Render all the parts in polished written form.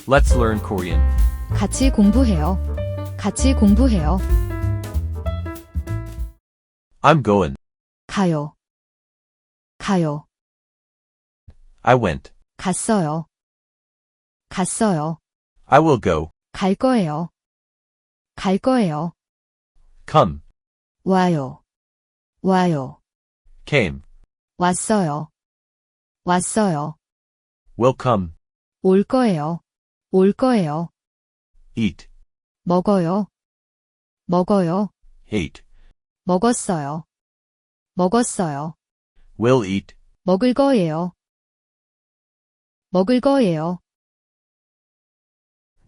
Let's learn Korean. 같이 공부해요. 같이 공부해요. I'm going. 가요. 가요. I went. 갔어요. 갔어요. I will go. 갈 거예요. 갈 거예요. Come. 와요. 와요. Came. 왔어요. 왔어요. Will come. 올 거예요. 올 거예요. Eat. 먹어요. 먹어요. Ate. 먹었어요. 먹었어요. Will eat. 먹을 거예요. 먹을 거예요.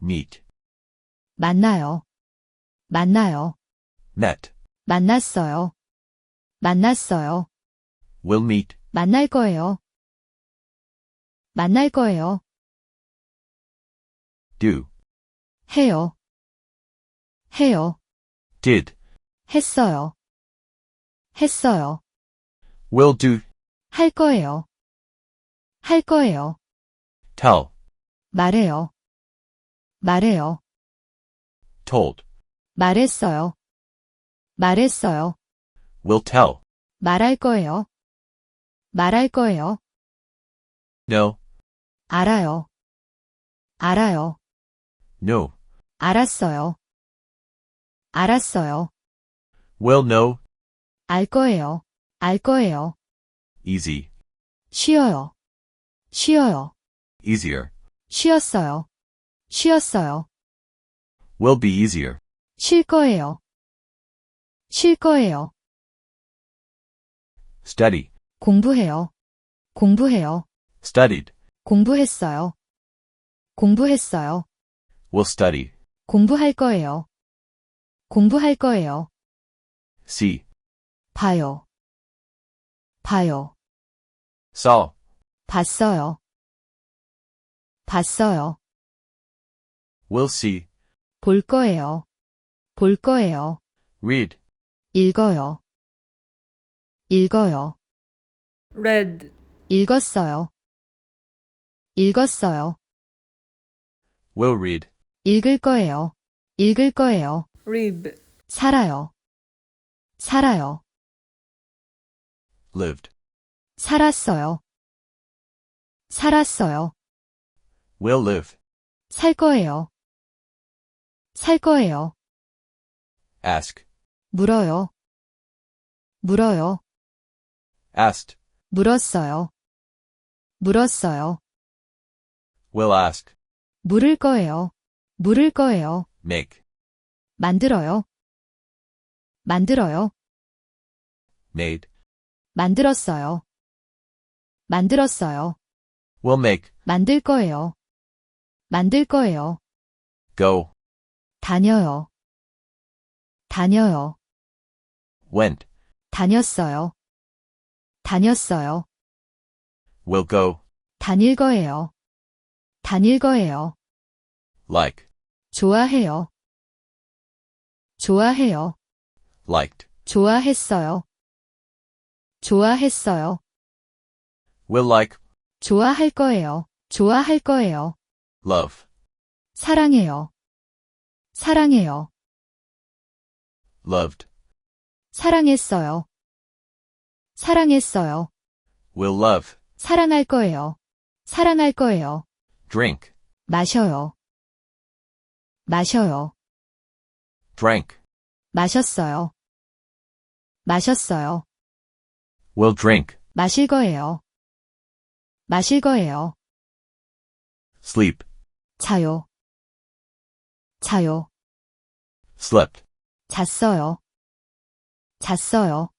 Meet. 만나요. 만나요. Met. 만났어요. 만났어요. Will meet. 만날 거예요. 만날 거예요. Do. 해요. 해요. Did. 했어요. 했어요. Will do. 할 거예요. 할 거예요. Tell. 말해요. 말해요. Told. 말했어요. 말했어요. Will tell. 말할 거예요. 말할 거예요. No. 알아요. 알아요. No. 알았어요. 알았어요. Will know. 알 거예요. 알 거예요. Easy. 쉬어요. 쉬어요. Easier. 쉬었어요. 쉬었어요. Will be easier. 쉴 거예요. 쉴 거예요. Study. 공부해요. 공부해요. Studied. 공부했어요. 공부했어요. Will study. 공부할 거예요. 공부할 거예요. See. 봐요. 봐요. Saw. 봤어요. 봤어요. Will see. 볼 거예요. 볼 거예요. Read. 읽어요. 읽어요. read, 읽었어요. 읽었어요. Will read. 읽을 거예요. 읽을 거예요. rib, 살아요. 살아요. Lived. 살았어요. 살았어요. Will live. 살 거예요. 살 거예요. Ask. 물어요. 물어요. Asked. 물었어요. 물었어요. Will ask. 물을 거예요. 물을 거예요. Make. 만들어요. 만들어요. Made. 만들었어요. 만들었어요. Will make. 만들 거예요. 만들 거예요. Go. 다녀요. 다녀요. Went. 다녔어요. 다녔어요. Will go. 다닐 거예요. 다닐 거예요. Like. 좋아해요. 좋아해요. Liked. 좋아했어요. 좋아했어요. Will like. 좋아할 거예요. 좋아할 거예요. Love. 사랑해요. 사랑해요. Loved. 사랑했어요. 사랑했어요. Will love. 사랑할 거예요. 사랑할 거예요. Drink. 마셔요. 마셔요. Drank. 마셨어요. 마셨어요. Will drink. 마실 거예요. 마실 거예요. Sleep. 자요. 자요. Slept. 잤어요. 잤어요.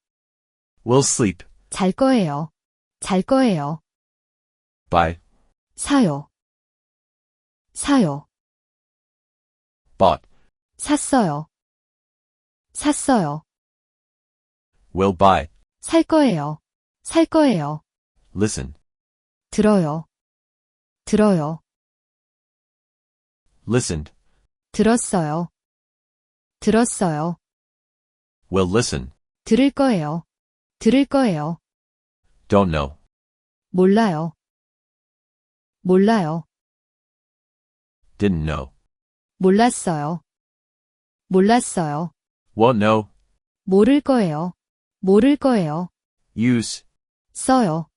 Will sleep. 잘 거예요. 잘 거예요. Buy. 사요. 사요. Bought. 샀어요. 샀어요. Will buy. 살 거예요. 살 거예요. Listen. 들어요. 들어요. Listened. 들었어요. 들었어요. Will listen. 들을 거예요. 들을 거예요. Don't know. 몰라요. 몰라요. Didn't know. 몰랐어요. 몰랐어요. Won't know. 모를 거예요. 모를 거예요. Use. 써요.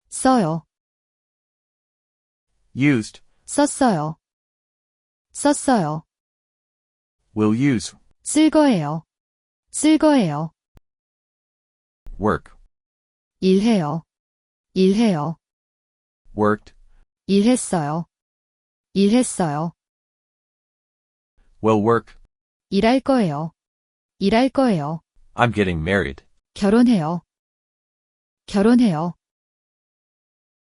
써요. Used. 썼어요. 썼어요. Will use. 쓸 거예요. 쓸 거예요. Work. 일해요. 일해요. Worked. 일했어요. 일했어요. Will work. 일할 거예요. 일할 거예요. I'm getting married. 결혼해요. 결혼해요.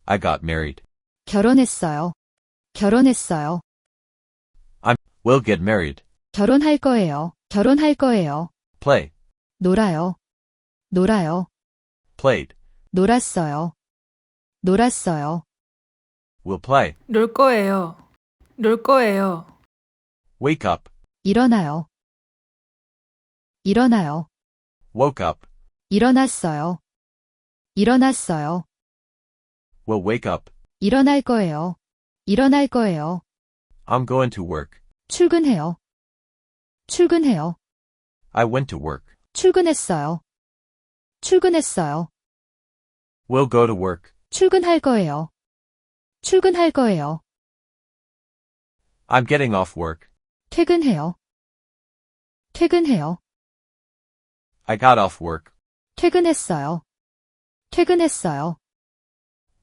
I got married. 결혼했어요. 결혼했어요. Will get married. 결혼할 거예요. 결혼할 거예요. Play. 놀아요. 놀아요. Played. 놀았어요. 놀았어요. Will play. 놀 거예요. 놀 거예요. Wake up. 일어나요. 일어나요. Woke up. 일어났어요. 일어났어요. Will wake up. 일어날 거예요. 일어날 거예요. I'm going to work. 출근해요. 출근해요. I went to work. 출근했어요. 출근했어요. Will go to work. 출근할 거예요. 출근할 거예요. I'm getting off work. 퇴근해요. 퇴근해요. I got off work. 퇴근했어요. 퇴근했어요.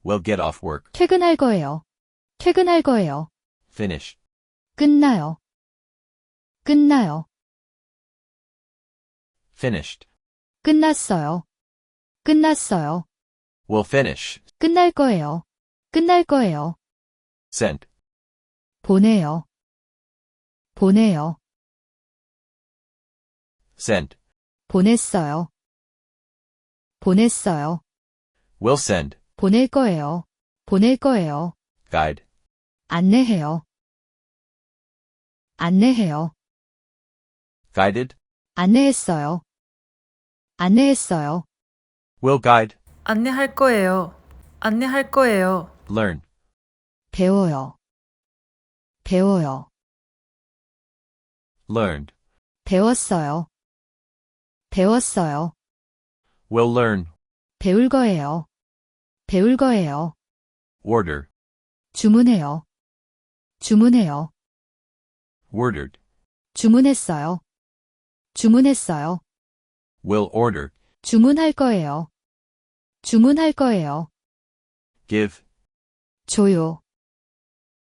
Will get off work. 퇴근할 거예요. 퇴근할 거예요. Finish. 끝나요. 끝나요. Finished. 끝났어요. 끝났어요. Will finish. 끝날 거예요. 끝날 거예요. Sent. 보내요. 보내요. Sent. 보냈어요. 보냈어요. Will send. 보낼 거예요. 보낼 거예요. Guide. 안내해요. 안내해요. Guided. 안내했어요. 안내했어요. Will guide. 안내할 거예요. 안내할 거예요. Learn. 배워요. 배워요. Learned. 배웠어요. 배웠어요. Will learn. 배울 거예요. 배울 거예요. Order. 주문해요. 주문해요. Ordered. 주문했어요. 주문했어요. Will order. 주문할 거예요. 주문할 거예요. Give. 줘요.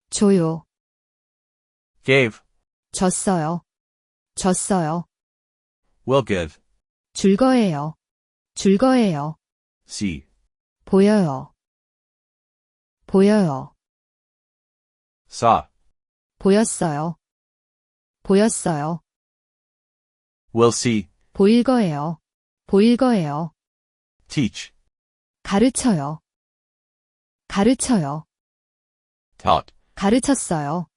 줘요. Gave. 줬어요. 줬어요. Will give. 줄 거예요. 줄 거예요. See. 보여요. 보여요. Saw. 보였어요. 보였어요. Will see. 보일 거예요. 보일 거예요. Teach. 가르쳐요. 가르쳐요. Taught. 가르쳤어요.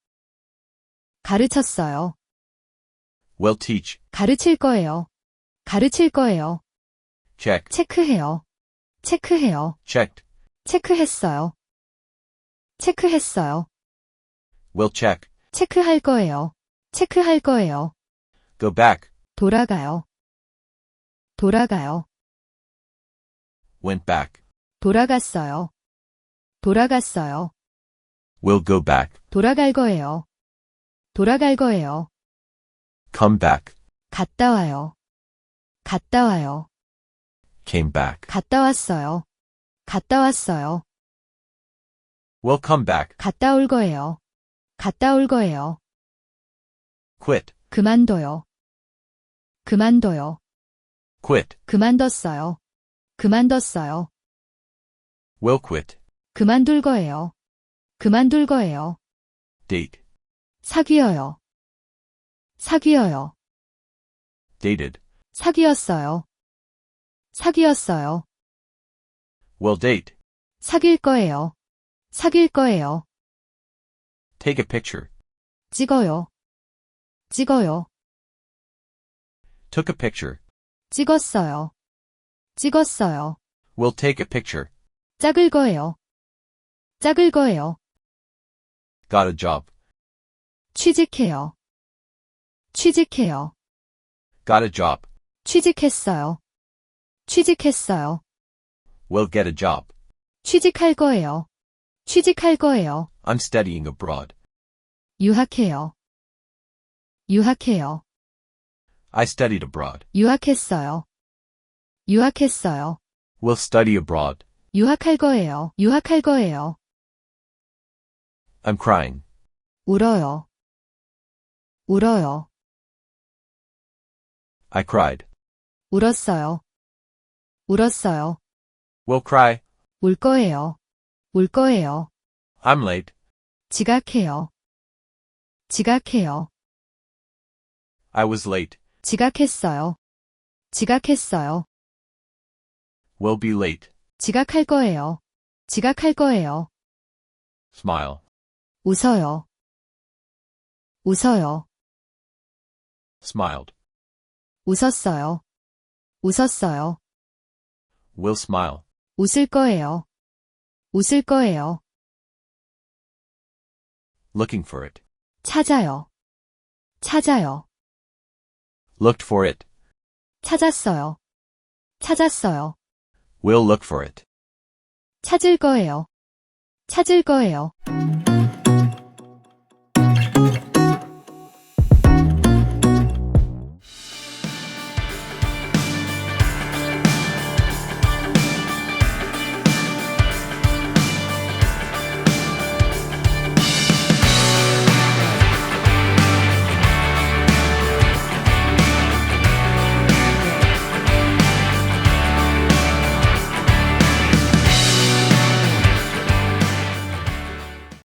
가르쳤어요. Will teach. 가르칠 거예요. 가르칠 거예요. Check. 체크해요. 체크해요. Checked. 체크했어요. 체크했어요. Will check. 체크할 거예요. 체크할 거예요. Go back. 돌아가요. 돌아가요. Went back. 돌아갔어요. 돌아갔어요. Will go back. 돌아갈 거예요. 돌아갈 거예요. Come back. 갔다 와요. 갔다 와요. Came back. 갔다 왔어요. 갔다 왔어요. Will come back. 갔다 올 거예요. 갔다 올 거예요. Quit. 그만둬요. 그만둬요. Quit. 그만뒀어요. 그만뒀어요. Will quit. 그만둘 거예요. 그만둘 거예요. Date. 사귀어요. 사귀어요. Dated. 사귀었어요. 사귀었어요. Will date. 사귈 거예요. 사귈 거예요. Take a picture. 찍어요. 찍어요. Took a picture. 찍었어요. 찍었어요. Will take a picture. 짝을 거예요. 짝을 거예요. Got a job. 취직해요. 취직해요. got a job, 취직했어요. 취직했어요. will get a job. 취직할 거예요. 취직할 거예요. I'm studying abroad. 유학해요. 유학해요. I studied abroad. 유학했어요. 유학했어요. Will study abroad. 유학할 거예요. 유학할 거예요. I'm crying. 울어요. 울어요. I cried. 울었어요. 울었어요. Will cry. 울 거예요. 울 거예요. I'm late. 지각해요. 지각해요. I was late. 지각했어요. 지각했어요. Will be late. 지각할 거예요. 지각할 거예요. Smile. 웃어요. 웃어요. Smiled. 웃었어요. 웃었어요. Will smile. 웃을 거예요. 웃을 거예요. Looking for it. 찾아요. 찾아요. Looked for it. 찾았어요. 찾았어요. Will look for it. 찾을 거예요. 찾을 거예요.